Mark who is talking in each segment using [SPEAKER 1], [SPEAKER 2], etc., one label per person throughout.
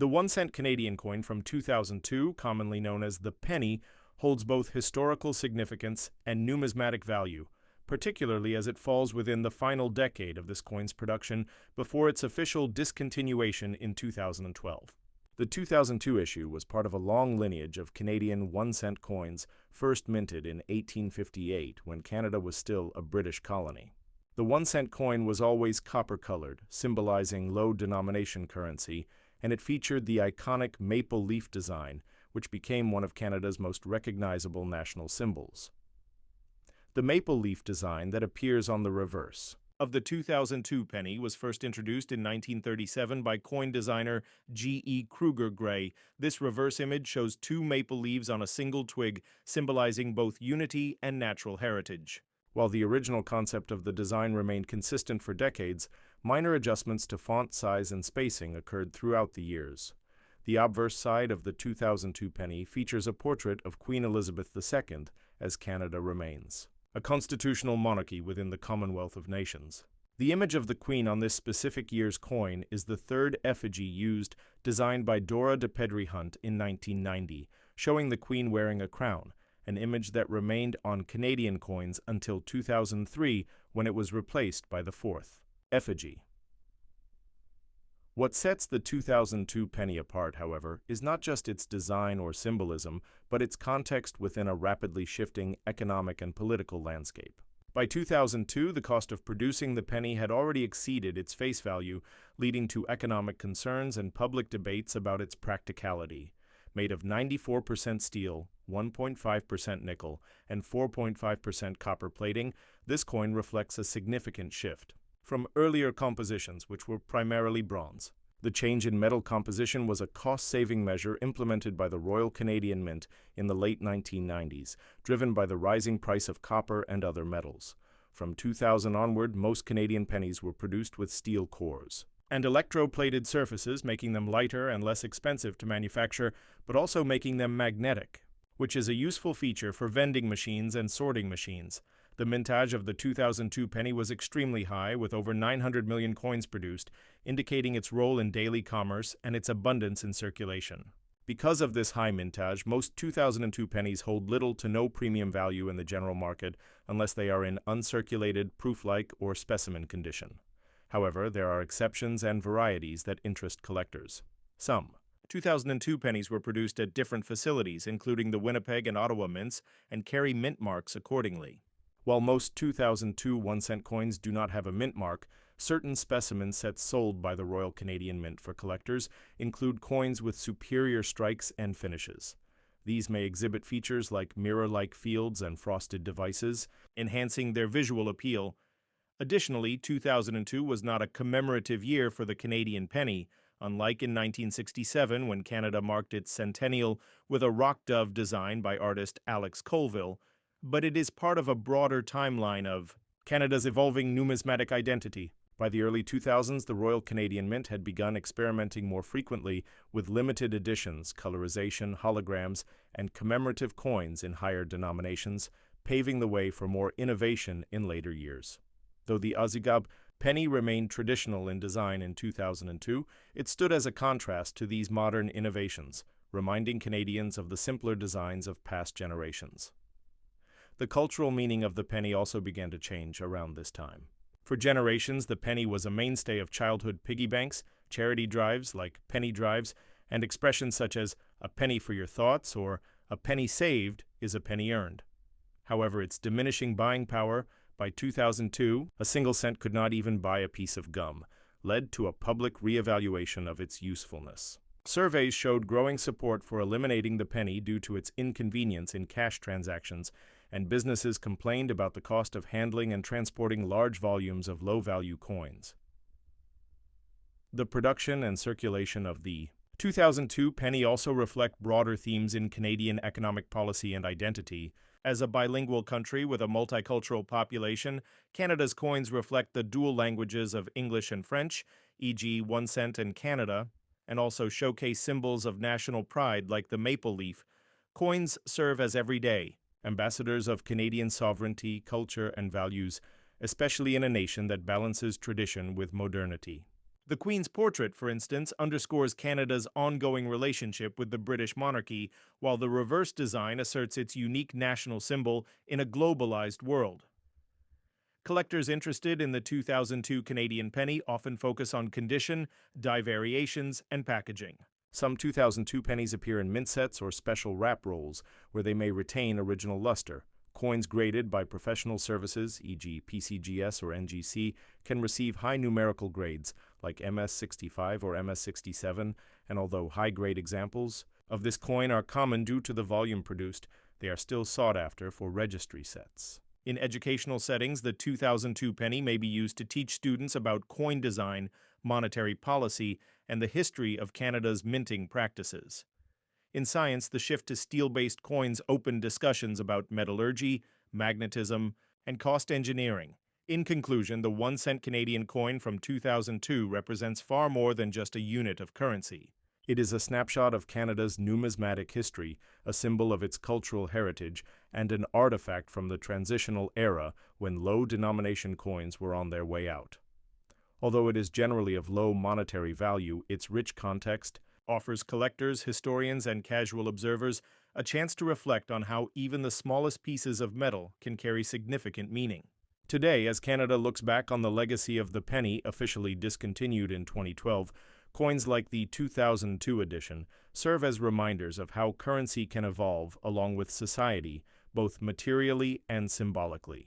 [SPEAKER 1] The 1-cent Canadian coin from 2002, commonly known as the penny, holds both historical significance and numismatic value, particularly as it falls within the final decade of this coin's production before its official discontinuation in 2012. The 2002 issue was part of a long lineage of Canadian 1-cent coins first minted in 1858 when Canada was still a British colony. The 1-cent coin was always copper-colored, symbolizing low-denomination currency, and it featured the iconic maple leaf design, which became one of Canada's most recognizable national symbols. The maple leaf design that appears on the reverse of the 2002 penny was first introduced in 1937 by coin designer G.E. Kruger Gray. This reverse image shows two maple leaves on a single twig, symbolizing both unity and natural heritage. While the original concept of the design remained consistent for decades, minor adjustments to font size and spacing occurred throughout the years. The obverse side of the 2002 penny features a portrait of Queen Elizabeth II as Canada remains a constitutional monarchy within the Commonwealth of Nations. The image of the Queen on this specific year's coin is the third effigy used, designed by Dora de Pedri Hunt in 1990, showing the Queen wearing a crown, an image that remained on Canadian coins until 2003 when it was replaced by the fourth effigy. What sets the 2002 penny apart, however, is not just its design or symbolism, but its context within a rapidly shifting economic and political landscape. By 2002, the cost of producing the penny had already exceeded its face value, leading to economic concerns and public debates about its practicality. Made of 94% steel, 1.5% nickel, and 4.5% copper plating, this coin reflects a significant shift from earlier compositions, which were primarily bronze. The change in metal composition was a cost-saving measure implemented by the Royal Canadian Mint in the late 1990s, driven by the rising price of copper and other metals. From 2000 onward, most Canadian pennies were produced with steel cores and electroplated surfaces, making them lighter and less expensive to manufacture, but also making them magnetic, which is a useful feature for vending machines and sorting machines. The mintage of the 2002 penny was extremely high, with over 900 million coins produced, indicating its role in daily commerce and its abundance in circulation. Because of this high mintage, most 2002 pennies hold little to no premium value in the general market unless they are in uncirculated, proof-like, or specimen condition. However, there are exceptions and varieties that interest collectors. Some 2002 pennies were produced at different facilities, including the Winnipeg and Ottawa mints, and carry mint marks accordingly. While most 2002 1-cent coins do not have a mint mark, certain specimen sets sold by the Royal Canadian Mint for collectors include coins with superior strikes and finishes. These may exhibit features like mirror-like fields and frosted devices, enhancing their visual appeal. Additionally, 2002 was not a commemorative year for the Canadian penny, unlike in 1967 when Canada marked its centennial with a rock dove design by artist Alex Colville, but it is part of a broader timeline of Canada's evolving numismatic identity. By the early 2000s, the Royal Canadian Mint had begun experimenting more frequently with limited editions, colorization, holograms, and commemorative coins in higher denominations, paving the way for more innovation in later years. Though the Ozigab penny remained traditional in design in 2002, it stood as a contrast to these modern innovations, reminding Canadians of the simpler designs of past generations. The cultural meaning of the penny also began to change around this time. For generations, the penny was a mainstay of childhood piggy banks, charity drives like penny drives, and expressions such as "a penny for your thoughts" or "a penny saved is a penny earned." However, its diminishing buying power, by 2002, a single cent could not even buy a piece of gum, led to a public reevaluation of its usefulness. Surveys showed growing support for eliminating the penny due to its inconvenience in cash transactions, and businesses complained about the cost of handling and transporting large volumes of low-value coins. The production and circulation of the 2002 penny also reflect broader themes in Canadian economic policy and identity. As a bilingual country with a multicultural population, Canada's coins reflect the dual languages of English and French, e.g. 1 cent in Canada, and also showcase symbols of national pride like the maple leaf. Coins serve as everyday ambassadors of Canadian sovereignty, culture, and values, especially in a nation that balances tradition with modernity. The Queen's portrait, for instance, underscores Canada's ongoing relationship with the British monarchy, while the reverse design asserts its unique national symbol in a globalized world. Collectors interested in the 2002 Canadian penny often focus on condition, die variations, and packaging. Some 2002 pennies appear in mint sets or special wrap rolls, where they may retain original luster. Coins graded by professional services, e.g. PCGS or NGC, can receive high numerical grades, like MS65 or MS67, and although high-grade examples of this coin are common due to the volume produced, they are still sought after for registry sets. In educational settings, the 2002 penny may be used to teach students about coin design, monetary policy, and the history of Canada's minting practices. In science, the shift to steel-based coins opened discussions about metallurgy, magnetism, and cost engineering. In conclusion, the 1-cent Canadian coin from 2002 represents far more than just a unit of currency. It is a snapshot of Canada's numismatic history, a symbol of its cultural heritage, and an artifact from the transitional era when low-denomination coins were on their way out. Although it is generally of low monetary value, its rich context offers collectors, historians, and casual observers a chance to reflect on how even the smallest pieces of metal can carry significant meaning. Today, as Canada looks back on the legacy of the penny, officially discontinued in 2012, coins like the 2002 edition serve as reminders of how currency can evolve along with society, both materially and symbolically.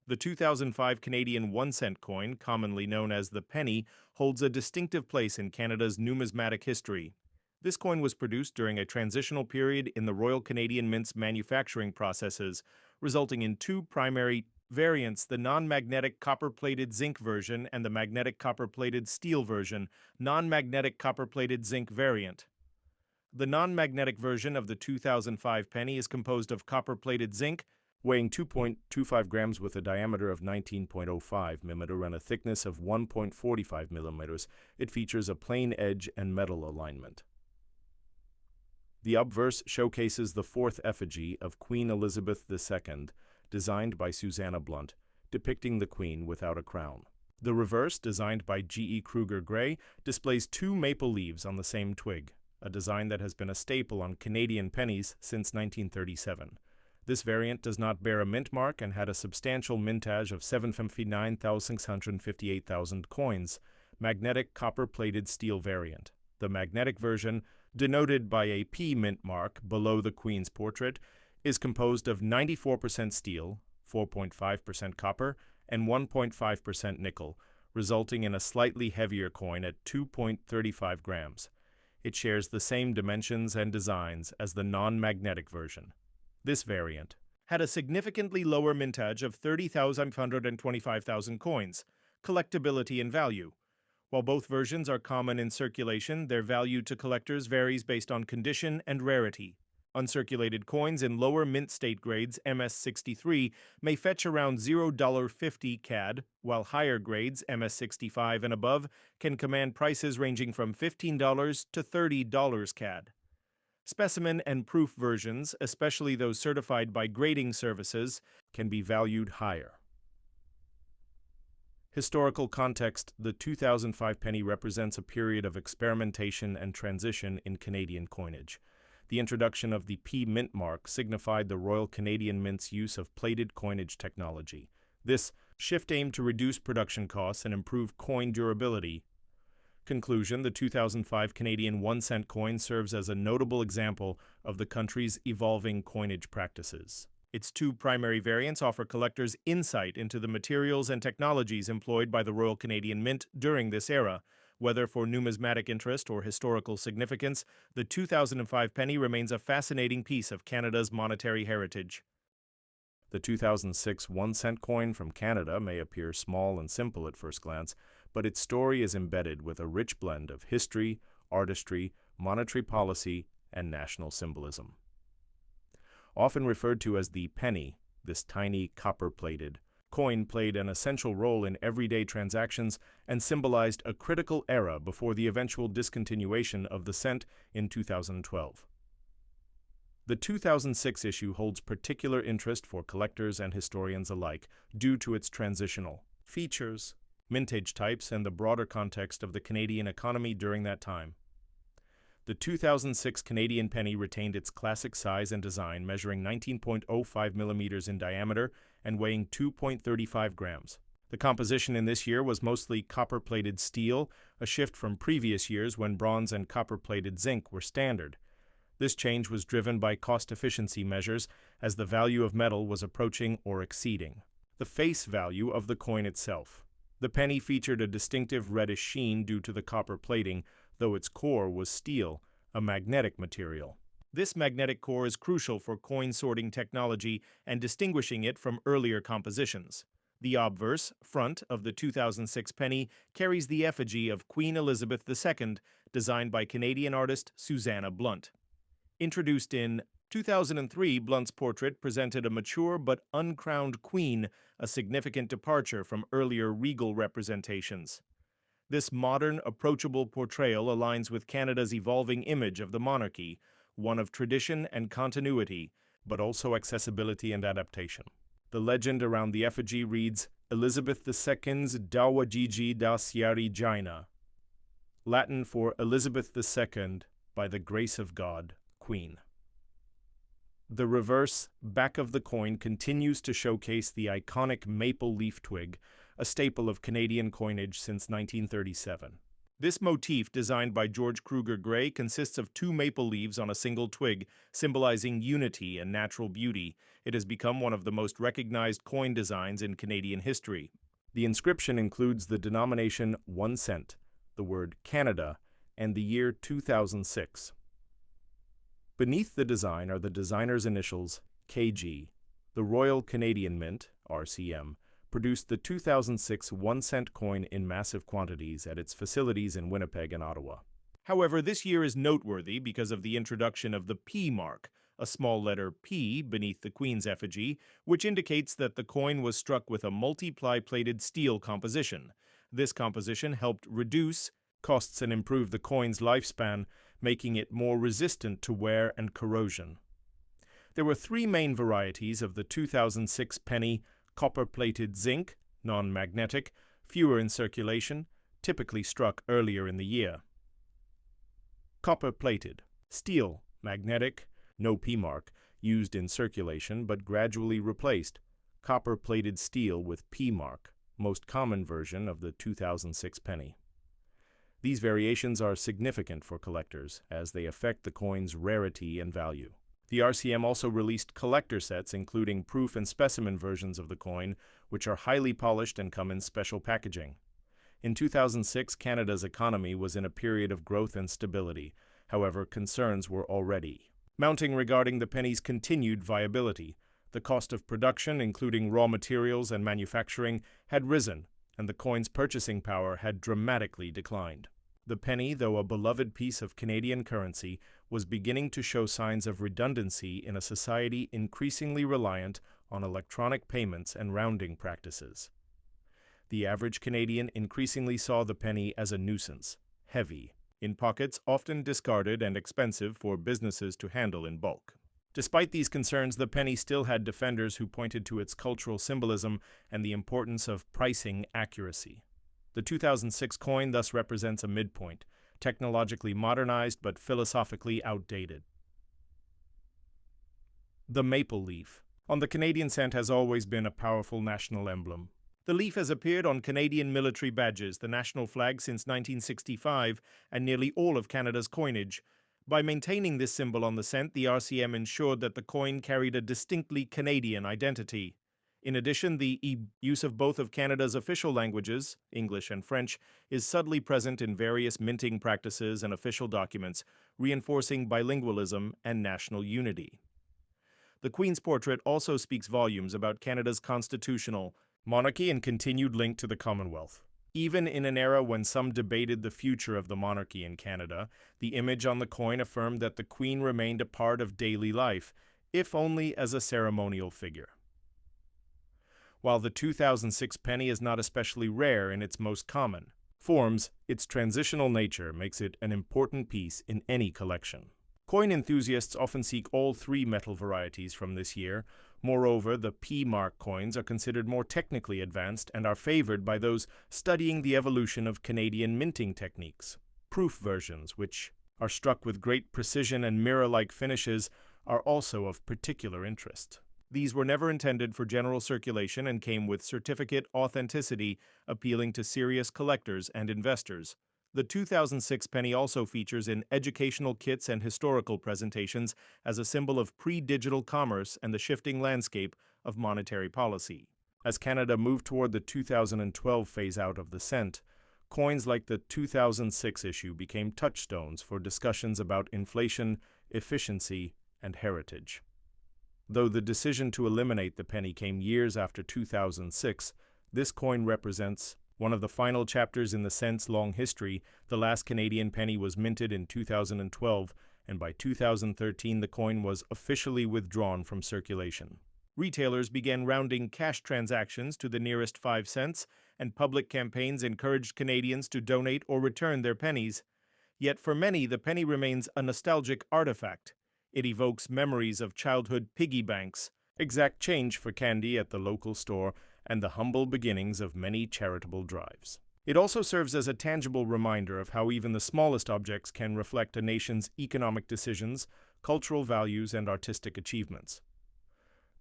[SPEAKER 1] The 2005 Canadian 1-cent coin, commonly known as the penny, holds a distinctive place in Canada's numismatic history. This coin was produced during a transitional period in the Royal Canadian Mint's manufacturing processes, resulting in two primary variants: the non-magnetic copper-plated zinc version and the magnetic copper-plated steel version, non-magnetic copper-plated zinc variant. The non-magnetic version of the 2005 penny is composed of copper-plated zinc, weighing 2.25 grams with a diameter of 19.05 mm and a thickness of 1.45 mm. It features a plain edge and metal alignment. The obverse showcases the fourth effigy of Queen Elizabeth II, designed by Susanna Blunt, depicting the Queen without a crown. The reverse, designed by G.E. Kruger Gray, displays two maple leaves on the same twig, a design that has been a staple on Canadian pennies since 1937. This variant does not bear a mint mark and had a substantial mintage of 759,658,000 coins, magnetic copper-plated steel variant. The magnetic version, denoted by a P mint mark below the Queen's portrait, is composed of 94% steel, 4.5% copper, and 1.5% nickel, resulting in a slightly heavier coin at 2.35 grams. It shares the same dimensions and designs as the non-magnetic version. This variant had a significantly lower mintage of 30,525,000 coins, collectability and value. While both versions are common in circulation, their value to collectors varies based on condition and rarity. Uncirculated coins in lower mint state grades MS63 may fetch around $0.50 CAD, while higher grades MS65 and above can command prices ranging from $15 to $30 CAD. Specimen and proof versions, especially those certified by grading services, can be valued higher. Historical context: the 2005 penny represents a period of experimentation and transition in Canadian coinage. The introduction of the P mint mark signified the Royal Canadian Mint's use of plated coinage technology. This shift aimed to reduce production costs and improve coin durability. Conclusion: the 2005 Canadian 1-cent coin serves as a notable example of the country's evolving coinage practices. Its two primary variants offer collectors insight into the materials and technologies employed by the Royal Canadian Mint during this era. Whether for numismatic interest or historical significance, the 2005 penny remains a fascinating piece of Canada's monetary heritage. The 2006 1-cent coin from Canada may appear small and simple at first glance, but its story is embedded with a rich blend of history, artistry, monetary policy, and national symbolism. Often referred to as the penny, this tiny copper-plated coin played an essential role in everyday transactions and symbolized a critical era before the eventual discontinuation of the cent in 2012. The 2006 issue holds particular interest for collectors and historians alike due to its transitional features. mintage types, and the broader context of the Canadian economy during that time. The 2006 Canadian penny retained its classic size and design, measuring 19.05 millimeters in diameter and weighing 2.35 grams. The composition in this year was mostly copper-plated steel, a shift from previous years when bronze and copper-plated zinc were standard. This change was driven by cost-efficiency measures as the value of metal was approaching or exceeding the face value of the coin itself. The penny featured a distinctive reddish sheen due to the copper plating, though its core was steel, a magnetic material. This magnetic core is crucial for coin sorting technology and distinguishing it from earlier compositions. The obverse, front, of the 2006 penny carries the effigy of Queen Elizabeth II, designed by Canadian artist Susanna Blunt. Introduced in 2003, Blunt's portrait presented a mature but uncrowned queen, a significant departure from earlier regal representations. This modern, approachable portrayal aligns with Canada's evolving image of the monarchy, one of tradition and continuity, but also accessibility and adaptation. The legend around the effigy reads, Elizabeth II's Dawajiji da Siari Jaina, Latin for Elizabeth II, by the grace of God, Queen. The reverse back of the coin continues to showcase the iconic maple leaf twig, a staple of Canadian coinage since 1937. This motif, designed by George Kruger Gray, consists of two maple leaves on a single twig, symbolizing unity and natural beauty. It has become one of the most recognized coin designs in Canadian history. The inscription includes the denomination 1 cent, the word Canada, and the year 2006. Beneath the design are the designer's initials, KG. The Royal Canadian Mint, RCM, produced the 2006 1-cent coin in massive quantities at its facilities in Winnipeg and Ottawa. However, this year is noteworthy because of the introduction of the P mark, a small letter P beneath the Queen's effigy, which indicates that the coin was struck with a multiply-plated steel composition. This composition helped reduce costs and improve the coin's lifespan, making it more resistant to wear and corrosion. There were three main varieties of the 2006 penny: copper-plated zinc, non-magnetic, fewer in circulation, typically struck earlier in the year. Copper-plated, steel, magnetic, no P mark, used in circulation but gradually replaced. Copper-plated steel with P mark, most common version of the 2006 penny. These variations are significant for collectors, as they affect the coin's rarity and value. The RCM also released collector sets including proof and specimen versions of the coin, which are highly polished and come in special packaging. In 2006, Canada's economy was in a period of growth and stability. However, concerns were already mounting regarding the penny's continued viability. The cost of production, including raw materials and manufacturing, had risen, and the coin's purchasing power had dramatically declined. The penny, though a beloved piece of Canadian currency, was beginning to show signs of redundancy in a society increasingly reliant on electronic payments and rounding practices. The average Canadian increasingly saw the penny as a nuisance, heavy, in pockets, often discarded and expensive for businesses to handle in bulk. Despite these concerns, the penny still had defenders who pointed to its cultural symbolism and the importance of pricing accuracy. The 2006 coin thus represents a midpoint, technologically modernized but philosophically outdated. The maple leaf. On the Canadian cent has always been a powerful national emblem. The leaf has appeared on Canadian military badges, the national flag since 1965, and nearly all of Canada's coinage. By maintaining this symbol on the cent, the RCM ensured that the coin carried a distinctly Canadian identity. In addition, the use of both of Canada's official languages, English and French, is subtly present in various minting practices and official documents, reinforcing bilingualism and national unity. The Queen's portrait also speaks volumes about Canada's constitutional monarchy and continued link to the Commonwealth. Even in an era when some debated the future of the monarchy in Canada, the image on the coin affirmed that the Queen remained a part of daily life, if only as a ceremonial figure. While the 2006 penny is not especially rare in its most common forms, its transitional nature makes it an important piece in any collection. Coin enthusiasts often seek all three metal varieties from this year, Moreover, the P-mark coins are considered more technically advanced and are favored by those studying the evolution of Canadian minting techniques. Proof versions, which are struck with great precision and mirror-like finishes, are also of particular interest. These were never intended for general circulation and came with certificate authenticity, appealing to serious collectors and investors. The 2006 penny also features in educational kits and historical presentations as a symbol of pre-digital commerce and the shifting landscape of monetary policy. As Canada moved toward the 2012 phase-out of the cent, coins like the 2006 issue became touchstones for discussions about inflation, efficiency, and heritage. Though the decision to eliminate the penny came years after 2006, this coin represents one of the final chapters in the cent's long history. The last Canadian penny was minted in 2012, and by 2013 the coin was officially withdrawn from circulation. Retailers began rounding cash transactions to the nearest 5 cents, and public campaigns encouraged Canadians to donate or return their pennies. Yet for many, the penny remains a nostalgic artifact. It evokes memories of childhood piggy banks, exact change for candy at the local store, and the humble beginnings of many charitable drives. It also serves as a tangible reminder of how even the smallest objects can reflect a nation's economic decisions, cultural values, and artistic achievements.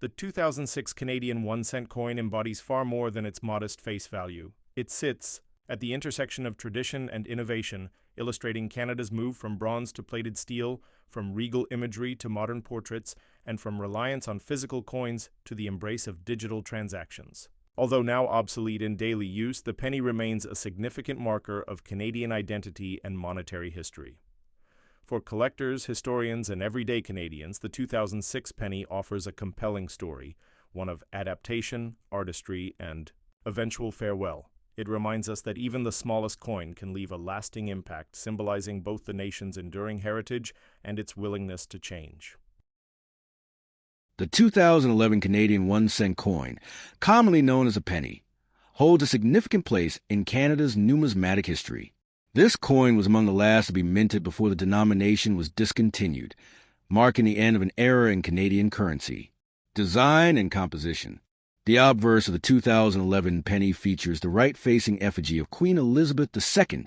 [SPEAKER 1] The 2006 Canadian 1-cent coin embodies far more than its modest face value. It sits at the intersection of tradition and innovation, illustrating Canada's move from bronze to plated steel, from regal imagery to modern portraits, and from reliance on physical coins to the embrace of digital transactions. Although now obsolete in daily use, the penny remains a significant marker of Canadian identity and monetary history. For collectors, historians, and everyday Canadians, the 2006 penny offers a compelling story, one of adaptation, artistry, and eventual farewell. It reminds us that even the smallest coin can leave a lasting impact, symbolizing both the nation's enduring heritage and its willingness to change.
[SPEAKER 2] The 2011 Canadian 1-cent coin, commonly known as a penny, holds a significant place in Canada's numismatic history. This coin was among the last to be minted before the denomination was discontinued, marking the end of an era in Canadian currency. Design and composition. The obverse of the 2011 penny features the right-facing effigy of Queen Elizabeth II,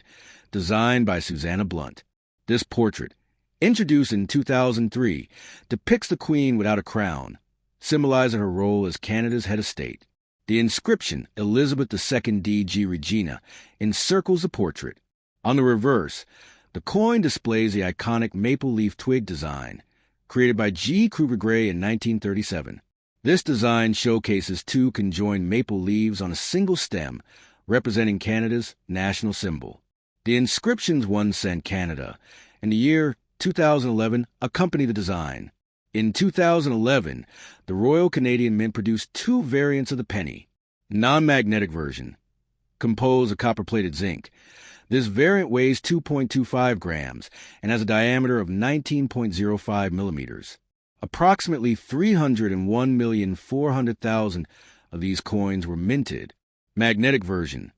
[SPEAKER 2] designed by Susanna Blunt. This portrait, introduced in 2003, depicts the Queen without a crown, symbolizing her role as Canada's head of state. The inscription, Elizabeth II D.G. Regina, encircles the portrait. On the reverse, the coin displays the iconic maple leaf twig design, created by G. Kruger Gray in 1937. This design showcases two conjoined maple leaves on a single stem, representing Canada's national symbol. The inscriptions 1 cent Canada and the year 2011 accompany the design. In 2011, the Royal Canadian Mint produced two variants of the penny. Non-magnetic version, composed of copper-plated zinc. This variant weighs 2.25 grams and has a diameter of 19.05 millimeters. Approximately 301,400,000 of these coins were minted. Magnetic version.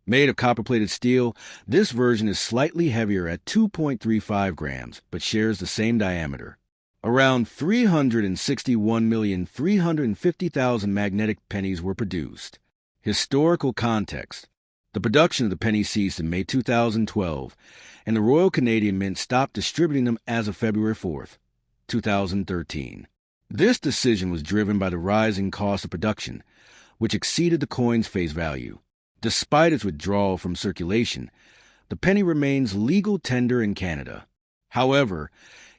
[SPEAKER 2] Made of copper-plated steel, this version is slightly heavier at 2.35 grams, but shares the same diameter. Around 361,350,000 magnetic pennies were produced. Historical context. The production of the penny ceased in May 2012, and the Royal Canadian Mint stopped distributing them as of February 4th. 2013. This decision was driven by the rising cost of production, which exceeded the coin's face value. Despite its withdrawal from circulation, the penny remains legal tender in Canada. However,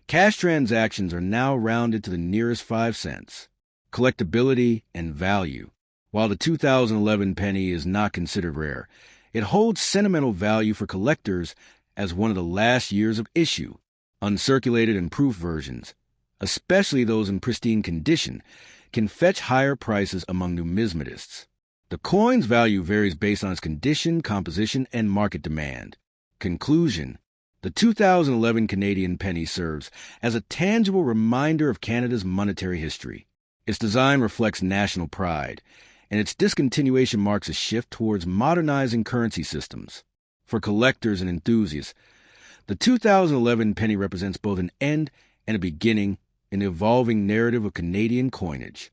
[SPEAKER 2] cash transactions are now rounded to the nearest 5 cents. Collectability and value. While the 2011 penny is not considered rare, it holds sentimental value for collectors as one of the last years of issue. Uncirculated and proof versions, especially those in pristine condition, can fetch higher prices among numismatists. The coin's value varies based on its condition, composition, and market demand. Conclusion. The 2011 Canadian penny serves as a tangible reminder of Canada's monetary history. Its design reflects national pride, and its discontinuation marks a shift towards modernizing currency systems. For collectors and enthusiasts, the 2011 penny represents both an end and a beginning in the evolving narrative of Canadian coinage.